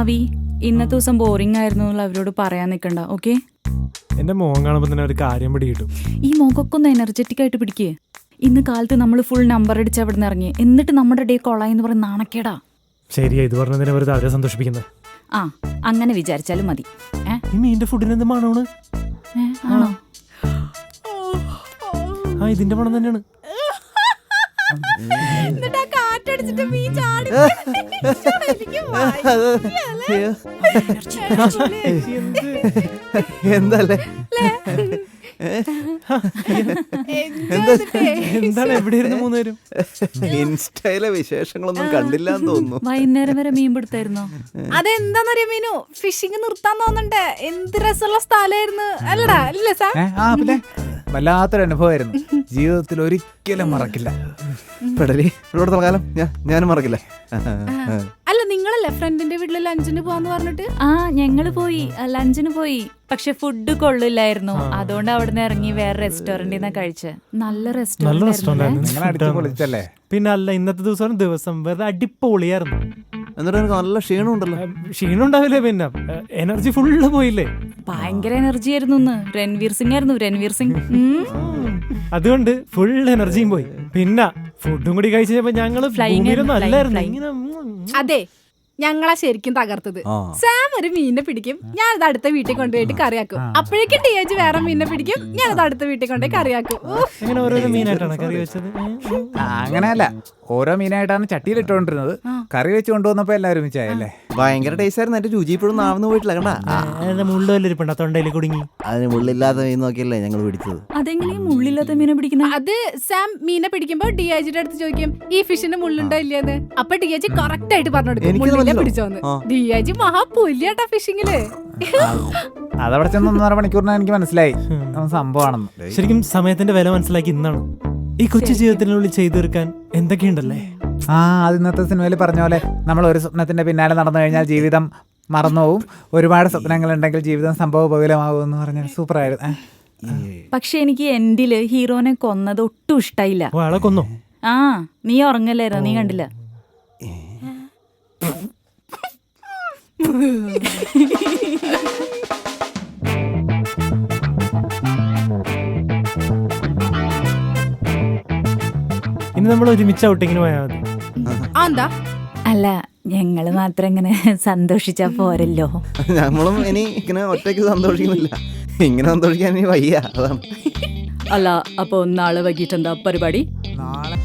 അവി ഇന്നത്തെ ദിവസം ബോറിംഗ് ആയിരുന്നു അവരോട് പറയാൻ നിൽക്കണ്ട. ഓക്കെ, എന്റെ മോൻ കാണുമ്പോൾ തന്നെ ഒരു കാര്യം പിടി കിട്ടും. ഈ മുഖമൊക്കെ ഒന്ന് എനർജറ്റിക് ആയിട്ട് പിടിക്കേ. ഇന്ന് കാലത്ത് നമ്മൾ ഫുൾ നമ്പർ അടിച്ച് അവിടെ നിന്ന് ഇറങ്ങി, എന്നിട്ട് നമ്മുടെ ഡേ കൊള്ളായെന്ന് പറഞ്ഞ് നാണക്കേടാ. ശരിയാ, ഇത് പറഞ്ഞതിനെ വെറുതെ അവരെ സന്തോഷിപ്പിക്കുന്നത്. ആ, അങ്ങനെ വിചാരിച്ചാലും മതി. ഈ മീനിന്റെ ഫുഡിന് എന്ത് മണമാണ്? ആണോ? ആ, ഇതിന്റെ മണം തന്നെയാണ്. എന്തല്ലേ എന്താണ്, എവിടെയായിരുന്നു മൂന്നുപേരും? ഇൻസ്റ്റയിലെ വിശേഷങ്ങളൊന്നും കണ്ടില്ലാന്ന് തോന്നുന്നു. വൈകുന്നേരം വരെ മീൻ പിടുത്തായിരുന്നോ? അതെന്താന്നറിയ മീനു, ഫിഷിങ് നിർത്താൻ തോന്നണ്ടേ? എന്ത് രസമുള്ള സ്ഥലമായിരുന്നു അല്ലടാ, അല്ലേ സാർ? പിന്നെ വല്ലാത്തൊരു അനുഭവമായിരുന്നു, ജീവിതത്തിൽ ഒരിക്കലും മറക്കില്ല. പെടലി ഇവിടെ തൽക്കാലം ഞാനും മറക്കില്ല. അല്ല, നിങ്ങളല്ലേ ഫ്രണ്ടിന്റെ വീട്ടിൽ ലഞ്ചിന് പോവാന്ന് പറഞ്ഞിട്ട്? ആ, ഞങ്ങള് പോയി, ലഞ്ചിന് പോയി. പക്ഷെ ഫുഡ് കൊള്ളില്ലായിരുന്നു. അതുകൊണ്ട് അവിടെ നിന്ന് ഇറങ്ങി വേറെ റെസ്റ്റോറന്റിൽ നിന്നാ കഴിച്ചത്. നല്ല നല്ല റെസ്റ്റോറന്റ് റെസ്റ്റോറന്റ് നിങ്ങൾ അടിച്ചു പൊളിച്ചല്ലേ? പിന്നെ അല്ല, ഇന്നത്തെ ദിവസം വെറുതെ അടിപൊളിയായിരുന്നു. എന്നിട്ട് എനിക്ക് നല്ല ക്ഷീണം ഉണ്ടല്ലോ. ക്ഷീണം ഉണ്ടാവില്ലേ, പിന്നെ എനർജി ഫുള്ള് പോയില്ലേ. ഭയങ്കര എനർജി ആയിരുന്നു ഇന്ന്. രൺവീർ സിംഗ് ആയിരുന്നു, രൺവീർ സിംഗ്. അതുകൊണ്ട് ഫുൾ എനർജിയും പോയി. പിന്നെ ഫുഡും കൂടി കഴിച്ചപ്പോ ഞങ്ങള് Flying ആയിരുന്നു, നല്ലായിരുന്നു. flying. ഇങ്ങനെ അതെ, ഞങ്ങളാ ശരിക്കും തകർത്തത്. സാം ഒരു മീനിനെ പിടിക്കും, ഞാനത് അടുത്ത വീട്ടിൽ കൊണ്ടുപോയിട്ട് കറിയാക്കും. അപ്പോഴേക്കും ടിയേജ് വേറെ മീനിനെ പിടിക്കും, ഞാനത് അടുത്ത വീട്ടിൽ കൊണ്ടുപോയി കറിയാക്കും. അങ്ങനെ ഓരോരോ മീനായിട്ടാണ് കറി വെച്ചത്. അങ്ങനെയല്ല, ഓരോ മീനായിട്ടാണ് ചട്ടിയിൽ ഇട്ടുകൊണ്ടിരുന്നത്. കറി വെച്ച് കൊണ്ടുവന്നപ്പോ എല്ലാവരും മിച്ചായല്ലേ? ഭയങ്കര ടേസ്റ്റ് ആയിരുന്നു. എന്റെ രുചി ഇപ്പോഴും നാവുന്ന പോയിട്ടില്ല. കണ്ടാ, മുള്ളു വല്ലിരിപ്പുണ്ട്, തൊണ്ടയിൽ കുടുങ്ങി. അതിന് മുള്ളില്ലാത്ത മീൻ നോക്കിയല്ലേ ഞങ്ങൾ പിടിച്ചത്. അതെങ്ങനെയും മുള്ളില്ലാത്ത മീനെ പിടിക്കുന്ന? അത് സാം മീനെ പിടിക്കുമ്പോ ഡിഐജിയുടെ അടുത്ത് ചോദിക്കും, ഈ ഫിഷിന് മുള്ളുണ്ടോ ഇല്ലയെന്ന്. അപ്പൊ ഡിഐജി കറക്റ്റ് ആയിട്ട് പറഞ്ഞു കൊടുക്കും, എനിക്കത് മുള്ളിനെ മനസ്സിലാവും. പിടിച്ചോന്ന്. ഡിഐജി മഹാപുല്യാട്ടാ ഫിഷിങ്ങില്. അതവിടെ ചെന്ന് 1.5 മണിക്കൂറിനാണ് എനിക്ക് മനസ്സിലായി സംഭവമാണെന്ന്. ശരിക്കും സമയത്തിന്റെ വില മനസ്സിലാക്കി ഇന്നാണ്. ഈ കൊച്ചു ജീവിതത്തിനുള്ളിൽ ചെയ്തു തീർക്കാൻ എന്തൊക്കെയുണ്ടല്ലേ. അത് ഇന്നത്തെ സിനിമയിൽ പറഞ്ഞ പോലെ നമ്മൾ ഒരു സ്വപ്നത്തിന്റെ പിന്നാലെ നടന്നു കഴിഞ്ഞാൽ ജീവിതം മറന്നുപോകും, ഒരുപാട് സ്വപ്നങ്ങൾ ഉണ്ടെങ്കിൽ ജീവിതം സംഭവബഹുലമാകും എന്ന് പറഞ്ഞാൽ സൂപ്പറായിരുന്നു. പക്ഷെ എനിക്ക് എൻഡില് ഹീറോനെ കൊന്നത് ഒട്ടും ഇഷ്ടായില്ല. ആളെ കൊന്നോ? ആ, നീ ഉറങ്ങല്ലായിരുന്നു, നീ കണ്ടില്ല? ഇനി നമ്മൾ ഒരുമിച്ച് ഔട്ടിങ്ങിന് പോയാൽ മതി. എന്താ? അല്ല, ഞങ്ങള് മാത്രം ഇങ്ങനെ സന്തോഷിച്ചാ പോരല്ലോ. നമ്മളും ഇനി ഇങ്ങനെ ഒറ്റയ്ക്ക് സന്തോഷിക്കുന്നില്ല, ഇങ്ങനെ സന്തോഷിക്കാൻ ഇനി വയ്യ. അതാണ്. അല്ല, അപ്പൊ നാളെ വൈകിട്ട് എന്താ പരിപാടി? നാളെ